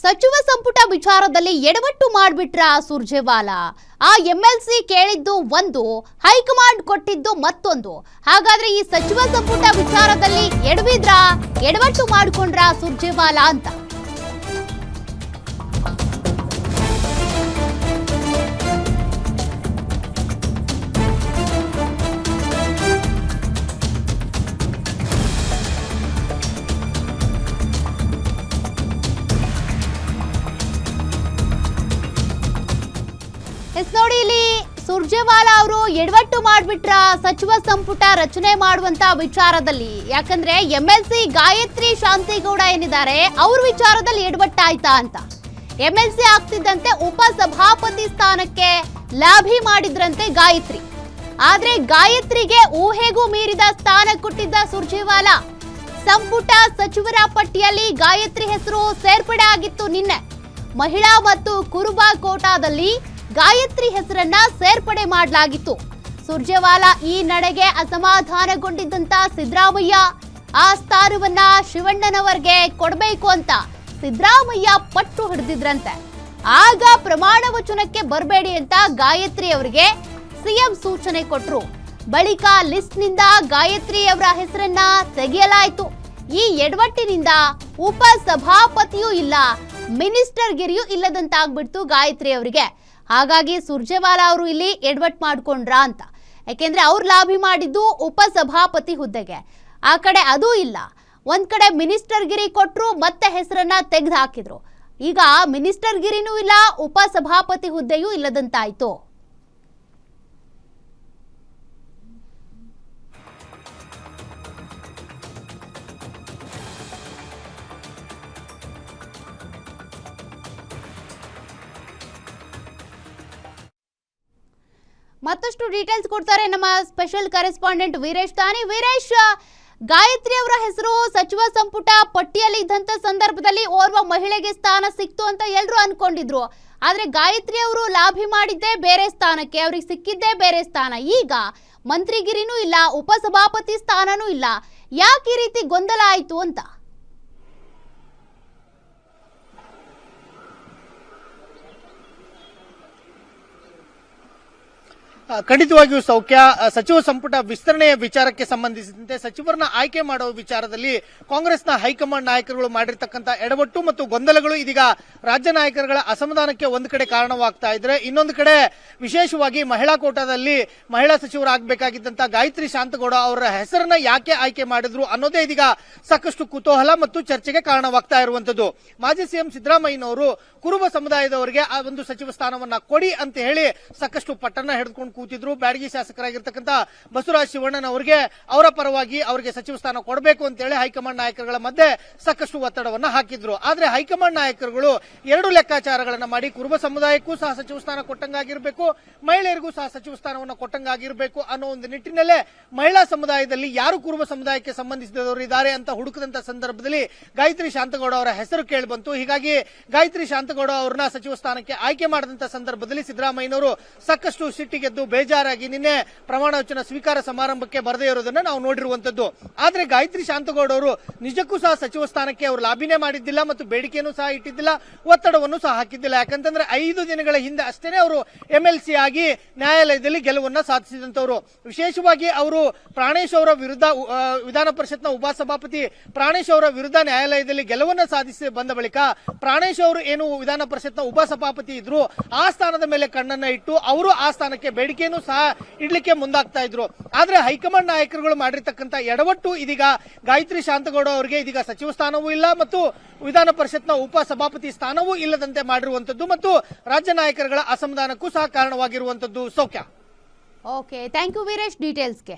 ಸಚಿವ ಸಂಪುಟ ವಿಚಾರದಲ್ಲಿ ಎಡವಟ್ಟು ಮಾಡಿಬಿಟ್ರ ಸುರ್ಜೇವಾಲಾ ಆ ಎಂಎಲ್ಸಿ ಕೇಳಿದ್ದು ಒಂದು, ಹೈಕಮಾಂಡ್ ಕೊಟ್ಟಿದ್ದು ಮತ್ತೊಂದು. ಹಾಗಾದ್ರೆ ಈ ಸಚಿವ ಸಂಪುಟ ವಿಚಾರದಲ್ಲಿ ಎಡವಟ್ಟು ಮಾಡಿಕೊಂಡ್ರ ಸುರ್ಜೇವಾಲಾ ಅಂತ. ನೋಡಿ, ಇಲ್ಲಿ ಸುರ್ಜೇವಾಲಾ ಅವರು ಎಡವಟ್ಟು ಮಾಡಿಬಿಟ್ರ ಸಚಿವ ಸಂಪುಟ ರಚನೆ ಮಾಡುವಂತ ವಿಚಾರದಲ್ಲಿ. ಯಾಕಂದ್ರೆ ಎಂಎಲ್ಸಿ ಗಾಯತ್ರಿ ಶಾಂತಿಗೌಡ ಏನಿದ್ದಾರೆ ಅವ್ರ ವಿಚಾರದಲ್ಲಿ ಎಡವಟ್ಟಾಯ್ತಾ ಅಂತ. ಎಂಎಲ್ಸಿ ಆಗ್ತಿದ್ದಂತೆ ಉಪಸಭಾಪತಿ ಸ್ಥಾನಕ್ಕೆ ಲಾಭಿ ಮಾಡಿದ್ರಂತೆ ಗಾಯತ್ರಿ. ಆದ್ರೆ ಗಾಯತ್ರಿಗೆ ಊಹೆಗೂ ಮೀರಿದ ಸ್ಥಾನ ಕೊಟ್ಟಿದ್ದ ಸುರ್ಜೇವಾಲಾ. ಸಂಪುಟ ಸಚಿವರ ಪಟ್ಟಿಯಲ್ಲಿ ಗಾಯತ್ರಿ ಹೆಸರು ಸೇರ್ಪಡೆ ಆಗಿತ್ತು ನಿನ್ನೆ. ಮಹಿಳಾ ಮತ್ತು ಕುರುಬ ಕೋಟಾದಲ್ಲಿ ಗಾಯತ್ರಿ ಹೆಸರನ್ನ ಸೇರ್ಪಡೆ ಮಾಡಲಾಗಿತ್ತು. ಸುರ್ಜೇವಾಲಾ ಈ ನಡೆಗೆ ಅಸಮಾಧಾನಗೊಂಡಿದ್ದಂತ ಸಿದ್ದರಾಮಯ್ಯ ಆ ಸ್ಥಾನವನ್ನ ಶಿವಣ್ಣನವರಿಗೆ ಕೊಡಬೇಕು ಅಂತ ಸಿದ್ದರಾಮಯ್ಯ ಪಟ್ಟು ಹಿಡಿದಿದ್ರಂತೆ. ಆಗ ಪ್ರಮಾಣ ವಚನಕ್ಕೆ ಬರಬೇಡಿ ಅಂತ ಗಾಯತ್ರಿ ಅವರಿಗೆ ಸಿಎಂ ಸೂಚನೆ ಕೊಟ್ರು. ಬಳಿಕ ಲಿಸ್ಟ್ ನಿಂದ ಗಾಯತ್ರಿ ಅವರ ಹೆಸರನ್ನ ತೆಗೆಯಲಾಯಿತು. ಈ ಎಡವಟ್ಟಿನಿಂದ ಉಪ ಸಭಾಪತಿಯೂ ಇಲ್ಲ, ಮಿನಿಸ್ಟರ್ ಗಿರಿಯೂ ಇಲ್ಲದಂತಾಗ್ಬಿಡ್ತು ಗಾಯತ್ರಿ ಅವರಿಗೆ. ಹಾಗಾಗಿ ಸುರ್ಜೇವಾಲಾ ಅವರು ಇಲ್ಲಿ ಎಡವಟ್ಟು ಮಾಡ್ಕೊಂಡ್ರ ಅಂತ. ಯಾಕೆಂದ್ರೆ ಅವ್ರು ಲಾಭಿ ಮಾಡಿದ್ದು ಉಪಸಭಾಪತಿ ಹುದ್ದೆಗೆ, ಆ ಕಡೆ ಅದೂ ಇಲ್ಲ. ಒಂದ್ ಕಡೆ ಮಿನಿಸ್ಟರ್ ಗಿರಿ ಕೊಟ್ರು, ಮತ್ತೆ ಹೆಸರನ್ನ ತೆಗೆದು ಹಾಕಿದ್ರು. ಈಗ ಮಿನಿಸ್ಟರ್ ಗಿರಿನೂ ಇಲ್ಲ, ಉಪಸಭಾಪತಿ ಹುದ್ದೆಯೂ ಇಲ್ಲದಂತಾಯ್ತು. ಮತ್ತಷ್ಟು ಡೀಟೇಲ್ಸ್ ಕೊಡ್ತಾರೆ ನಮ್ಮ ಸ್ಪೆಷಲ್ ಕರೆಸ್ಪಾಂಡೆಂಟ್ ವೀರೇಶ್ ತಾನಿ. ವೀರೇಶ್, ಗಾಯತ್ರಿ ಅವರ ಹೆಸರು ಸಚಿವ ಸಂಪುಟ ಪಟ್ಟಿಯಲ್ಲಿ ಇದ್ದಂತ ಸಂದರ್ಭದಲ್ಲಿ ಓರ್ವ ಮಹಿಳೆಗೆ ಸ್ಥಾನ ಸಿಕ್ತು ಅಂತ ಎಲ್ಲರೂ ಅನ್ಕೊಂಡಿದ್ರು. ಆದ್ರೆ ಗಾಯತ್ರಿ ಅವರು ಲಾಭಿ ಮಾಡಿದ್ದೇ ಬೇರೆ ಸ್ಥಾನಕ್ಕೆ, ಅವ್ರಿಗೆ ಸಿಕ್ಕಿದ್ದೇ ಬೇರೆ ಸ್ಥಾನ. ಈಗ ಮಂತ್ರಿಗಿರಿನೂ ಇಲ್ಲ, ಉಪಸಭಾಪತಿ ಸ್ಥಾನನೂ ಇಲ್ಲ. ಯಾಕೆ ಈ ರೀತಿ ಗೊಂದಲ ಆಯ್ತು ಅಂತ? ಖಂಡಿತವಾಗಿಯೂ ಸೌಖ್ಯ. ಸಚಿವ ಸಂಪುಟ ವಿಸ್ತರಣೆಯ ವಿಚಾರಕ್ಕೆ ಸಂಬಂಧಿಸಿದಂತೆ ಸಚಿವರನ್ನ ಆಯ್ಕೆ ಮಾಡುವ ವಿಚಾರದಲ್ಲಿ ಕಾಂಗ್ರೆಸ್ನ ಹೈಕಮಾಂಡ್ ನಾಯಕರುಗಳು ಮಾಡಿರ್ತಕ್ಕಂಥ ಎಡವಟ್ಟು ಮತ್ತು ಗೊಂದಲಗಳು ಇದೀಗ ರಾಜ್ಯ ನಾಯಕರುಗಳ ಅಸಮಾಧಾನಕ್ಕೆ ಒಂದು ಕಡೆ ಕಾರಣವಾಗ್ತಾ ಇದ್ರೆ, ಇನ್ನೊಂದು ಕಡೆ ವಿಶೇಷವಾಗಿ ಮಹಿಳಾ ಕೋಟಾದಲ್ಲಿ ಮಹಿಳಾ ಸಚಿವರಾಗಬೇಕಾಗಿದ್ದಂತ ಗಾಯತ್ರಿ ಶಾಂತಗೌಡ ಅವರ ಹೆಸರನ್ನ ಯಾಕೆ ಆಯ್ಕೆ ಮಾಡಿದ್ರು ಅನ್ನೋದೇ ಇದೀಗ ಸಾಕಷ್ಟು ಕುತೂಹಲ ಮತ್ತು ಚರ್ಚೆಗೆ ಕಾರಣವಾಗ್ತಾ ಇರುವಂತದ್ದು. ಮಾಜಿ ಸಿಎಂ ಸಿದ್ದರಾಮಯ್ಯನವರು ಕುರುಬ ಸಮುದಾಯದವರಿಗೆ ಆ ಒಂದು ಸಚಿವ ಸ್ಥಾನವನ್ನ ಕೊಡಿ ಅಂತ ಹೇಳಿ ಸಾಕಷ್ಟು ಪಟ್ಟಣ ಹಿಡಿದುಕೊಂಡು ಕೂತಿದ್ರು. ಬ್ಯಾಡಗಿ ಶಾಸಕರಾಗಿರ್ತಕ್ಕಂಥ ಬಸವರಾಜ ಶಿವಣ್ಣನವರಿಗೆ ಅವರ ಪರವಾಗಿ ಅವರಿಗೆ ಸಚಿವ ಸ್ಥಾನ ಕೊಡಬೇಕು ಅಂತ ಹೇಳಿ ಹೈಕಮಾಂಡ್ ನಾಯಕರುಗಳ ಮಧ್ಯೆ ಸಾಕಷ್ಟು ಒತ್ತಡವನ್ನ ಹಾಕಿದ್ರು. ಆದ್ರೆ ಹೈಕಮಾಂಡ್ ನಾಯಕರುಗಳು ಎರಡು ಲೆಕ್ಕಾಚಾರಗಳನ್ನ ಮಾಡಿ ಕುರುಬ ಸಮುದಾಯಕ್ಕೂ ಸಹ ಸಚಿವ ಸ್ಥಾನ ಕೊಟ್ಟಂಗಾಗಿರ್ಬೇಕು, ಮಹಿಳೆಯರಿಗೂ ಸಹ ಸಚಿವ ಸ್ಥಾನವನ್ನು ಕೊಟ್ಟಂಗಾಗಿರ್ಬೇಕು ಅನ್ನೋ ಒಂದು ನಿಟ್ಟಿನಲ್ಲೇ ಮಹಿಳಾ ಸಮುದಾಯದಲ್ಲಿ ಯಾರು ಕುರುಬ ಸಮುದಾಯಕ್ಕೆ ಸಂಬಂಧಿಸಿದವರು ಇದ್ದಾರೆ ಅಂತ ಹುಡುಕದಂತ ಸಂದರ್ಭದಲ್ಲಿ ಗಾಯತ್ರಿ ಶಾಂತಗೌಡ ಅವರ ಹೆಸರು ಕೇಳಿ ಬಂತು. ಹೀಗಾಗಿ ಗಾಯತ್ರಿ ಶಾಂತಗೌಡ ಅವರನ್ನ ಸಚಿವ ಸ್ಥಾನಕ್ಕೆ ಆಯ್ಕೆ ಮಾಡಿದಂತ ಸಂದರ್ಭದಲ್ಲಿ ಸಿದ್ದರಾಮಯ್ಯನವರು ಸಾಕಷ್ಟು ಸಿಟ್ಟಿಗೆದ್ದು ಬೇಜಾರಾಗಿ ನಿನ್ನೆ ಪ್ರಮಾಣ ವಚನ ಸ್ವೀಕಾರ ಸಮಾರಂಭಕ್ಕೆ ಬರದೇ ಇರೋದನ್ನ ನಾವು ನೋಡಿರುವಂತದ್ದು. ಆದ್ರೆ ಗಾಯತ್ರಿ ಶಾಂತಗೌಡ ಅವರು ನಿಜಕ್ಕೂ ಸಹ ಸಚಿವ ಸ್ಥಾನಕ್ಕೆ ಅವರು ಲಾಭಿನೇ ಮಾಡಿದ್ದಿಲ್ಲ ಮತ್ತು ಬೇಡಿಕೆಯನ್ನು ಸಹ ಇಟ್ಟಿದ್ದಿಲ್ಲ, ಒತ್ತಡವನ್ನು ಸಹ ಹಾಕಿದ್ದಿಲ್ಲ. ಯಾಕಂತಂದ್ರೆ 5 ದಿನಗಳ ಹಿಂದೆ ಅಷ್ಟೇನೆ ಅವರು ಎಂಎಲ್ಸಿ ಆಗಿ ನ್ಯಾಯಾಲಯದಲ್ಲಿ ಗೆಲುವನ್ನ ಸಾಧಿಸಿದಂತವರು. ವಿಶೇಷವಾಗಿ ಅವರು ಪ್ರಾಣೇಶ್ ಅವರ ವಿರುದ್ಧ ವಿಧಾನ ಪರಿಷತ್ನ ಉಪಸಭಾಪತಿ ಪ್ರಾಣೇಶ್ ಅವರ ವಿರುದ್ಧ ನ್ಯಾಯಾಲಯದಲ್ಲಿ ಗೆಲುವನ್ನ ಸಾಧಿಸಿ ಬಂದ ಬಳಿಕ ಪ್ರಾಣೇಶ್ ಅವರು ಏನು ವಿಧಾನ ಪರಿಷತ್ನ ಉಪಸಭಾಪತಿ ಇದ್ರು ಆ ಸ್ಥಾನದ ಮೇಲೆ ಕಣ್ಣನ್ನ ಇಟ್ಟು ಅವರು ಆ ಸ್ಥಾನಕ್ಕೆ ಬೇಡಿಕೆಯನ್ನು ಸಹ ಇಡ್ಲಿಕ್ಕೆ ಮುಂದಾಗ್ತಾ ಇದ್ರು. ಆದ್ರೆ ಹೈಕಮಾಂಡ್ ನಾಯಕರುಗಳು ಮಾಡಿರ್ತಕ್ಕಂಥ ಎಡವಟ್ಟು ಇದೀಗ ಗಾಯತ್ರಿ ಶಾಂತಗೌಡ ಅವರಿಗೆ ಇದೀಗ ಸಚಿವ ಸ್ಥಾನವೂ ಇಲ್ಲ ಮತ್ತು ವಿಧಾನ ಪರಿಷತ್ನ ಉಪಸಭಾಪತಿ ಸ್ಥಾನವೂ ಇಲ್ಲದಂತೆ ಮಾಡಿರುವಂತದ್ದು ಮತ್ತು ರಾಜ್ಯ ನಾಯಕರುಗಳ ಅಸಮಾಧಾನಕ್ಕೂ ಸಹ ಕಾರಣವಾಗಿರುವಂತದ್ದು. ಸೌಖ್ಯ. Okay, thank you Veeresh ಡೀಟೇಲ್ಸ್ಗೆ.